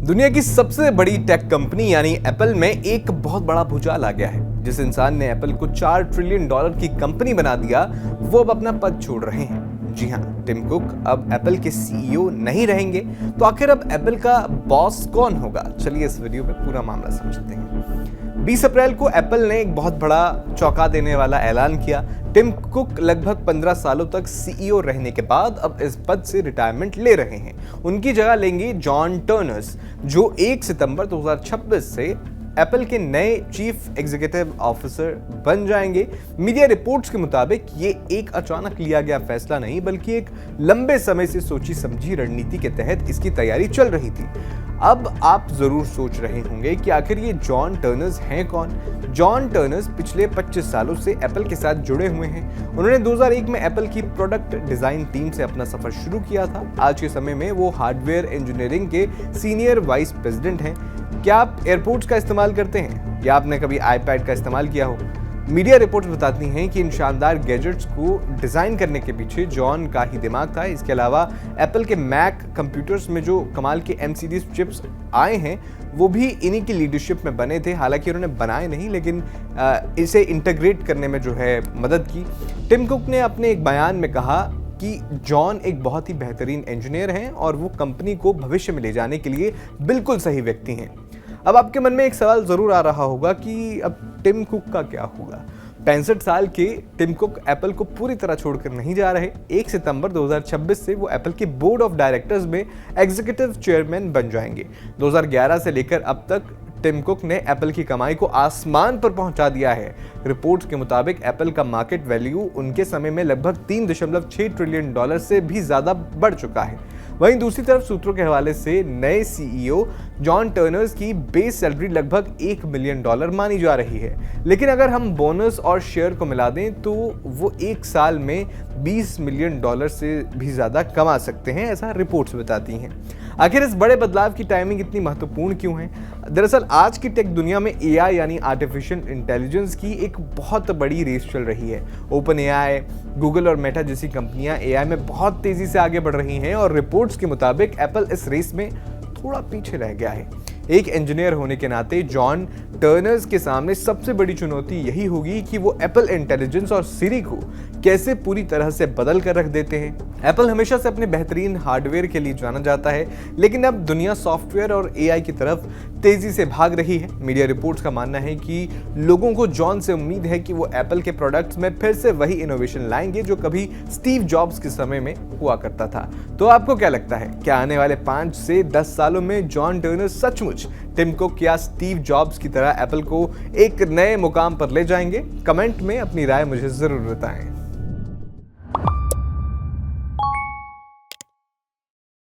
दुनिया की सबसे बड़ी टेक कंपनी यानी एप्पल में एक बहुत बड़ा भूचाल आ गया है। जिस इंसान ने एप्पल को $4 ट्रिलियन की कंपनी बना दिया, वो अब अपना पद छोड़ रहे हैं। जी हाँ, टिम कुक अब एप्पल के सीईओ नहीं रहेंगे। तो आखिर अब एप्पल का बॉस कौन होगा? चलिए इस वीडियो में पूरा मामला समझते हैं। 20 अप्रैल को एप्पल ने एक बहुत बड़ा चौंका देने वाला ऐलान किया। टिम कुक लगभग 15 सालों तक सीईओ रहने के बाद अब इस पद से रिटायरमेंट ले रहे हैं। उनकी जगह लेंगे जॉन टर्नर्स, जो 1 सितंबर 2026 से एप्पल के नए चीफ एग्जीक्यूटिव ऑफिसर बन जाएंगे। मीडिया रिपोर्ट्स के मुताबिक ये एक अचानक लिया गया फैसला नहीं, बल्कि एक लंबे समय से सोची समझी रणनीति के तहत इसकी तैयारी चल रही थी। अब आप जरूर सोच रहे होंगे कि आखिर ये जॉन टर्नर्स हैं कौन? जॉन टर्नर्स पिछले 25 सालों से एप्पल के साथ जुड़े हुए हैं। उन्होंने 2001 में एप्पल की प्रोडक्ट डिजाइन टीम से अपना सफर शुरू किया था। आज के समय में वो हार्डवेयर इंजीनियरिंग के सीनियर वाइस प्रेसिडेंट हैं। क्या आप एयरपोर्ट्स का इस्तेमाल करते हैं या आपने कभी आईपैड का इस्तेमाल किया हो? मीडिया रिपोर्ट्स बताती हैं कि इन शानदार गैजेट्स को डिज़ाइन करने के पीछे जॉन का ही दिमाग था। इसके अलावा एप्पल के मैक कंप्यूटर्स में जो कमाल के एमसीडी चिप्स आए हैं, वो भी इन्हीं की लीडरशिप में बने थे। हालांकि उन्होंने बनाए नहीं, लेकिन इसे इंटीग्रेट करने में जो है मदद की। टिम कुक ने अपने एक बयान में कहा कि जॉन एक बहुत ही बेहतरीन इंजीनियर हैं और वो कंपनी को भविष्य में ले जाने के लिए बिल्कुल सही व्यक्ति हैं। अब आपके मन में एक सवाल जरूर आ रहा होगा कि अब टिम कुक का क्या होगा? 65 साल के टिम कुक एप्पल को पूरी तरह छोड़कर नहीं जा रहे। 1 सितंबर 2026 से वो एप्पल के बोर्ड ऑफ डायरेक्टर्स में एग्जीक्यूटिव चेयरमैन बन जाएंगे। 2011 से लेकर अब तक टिम कुक ने एप्पल की कमाई को आसमान पर पहुंचा दिया है। रिपोर्ट्स के मुताबिक एप्पल का मार्केट वैल्यू उनके समय में लगभग $3.6 ट्रिलियन से भी ज्यादा बढ़ चुका है। वहीं दूसरी तरफ सूत्रों के हवाले से नए सीईओ जॉन टर्नर्स की बेस सैलरी लगभग $1 मिलियन मानी जा रही है। लेकिन अगर हम बोनस और शेयर को मिला दें तो वो एक साल में $20 मिलियन से भी ज्यादा कमा सकते हैं, ऐसा रिपोर्ट्स बताती हैं। आखिर इस बड़े बदलाव की टाइमिंग इतनी महत्वपूर्ण क्यों है? दरअसल आज की टेक दुनिया में एआई यानी आर्टिफिशियल इंटेलिजेंस की एक बहुत बड़ी रेस चल रही है। ओपन एआई, गूगल और मेटा जैसी कंपनियां एआई में बहुत तेजी से आगे बढ़ रही हैं और रिपोर्ट्स के मुताबिक एप्पल इस रेस में थोड़ा पीछे रह गया है। एक इंजीनियर होने के नाते जॉन टर्नर्स के सामने सबसे बड़ी चुनौती यही होगी कि वो एप्पल इंटेलिजेंस और सिरी को कैसे पूरी तरह से बदल कर रख देते हैं। एप्पल हमेशा से अपने बेहतरीन हार्डवेयर के लिए जाना जाता है, लेकिन अब दुनिया सॉफ्टवेयर और एआई की तरफ तेजी से भाग रही है। मीडिया रिपोर्ट्स का मानना है कि लोगों को जॉन से उम्मीद है कि वो एप्पल के प्रोडक्ट्स में फिर से वही इनोवेशन लाएंगे जो कभी स्टीव जॉब्स के समय में हुआ करता था। तो आपको क्या लगता है, क्या आने वाले 5 से 10 सालों में जॉन टर्नर सचमुच टिम कुक या स्टीव जॉब्स की तरह एप्पल को एक नए मुकाम पर ले जाएंगे? कमेंट में अपनी राय मुझे जरूर बताएं।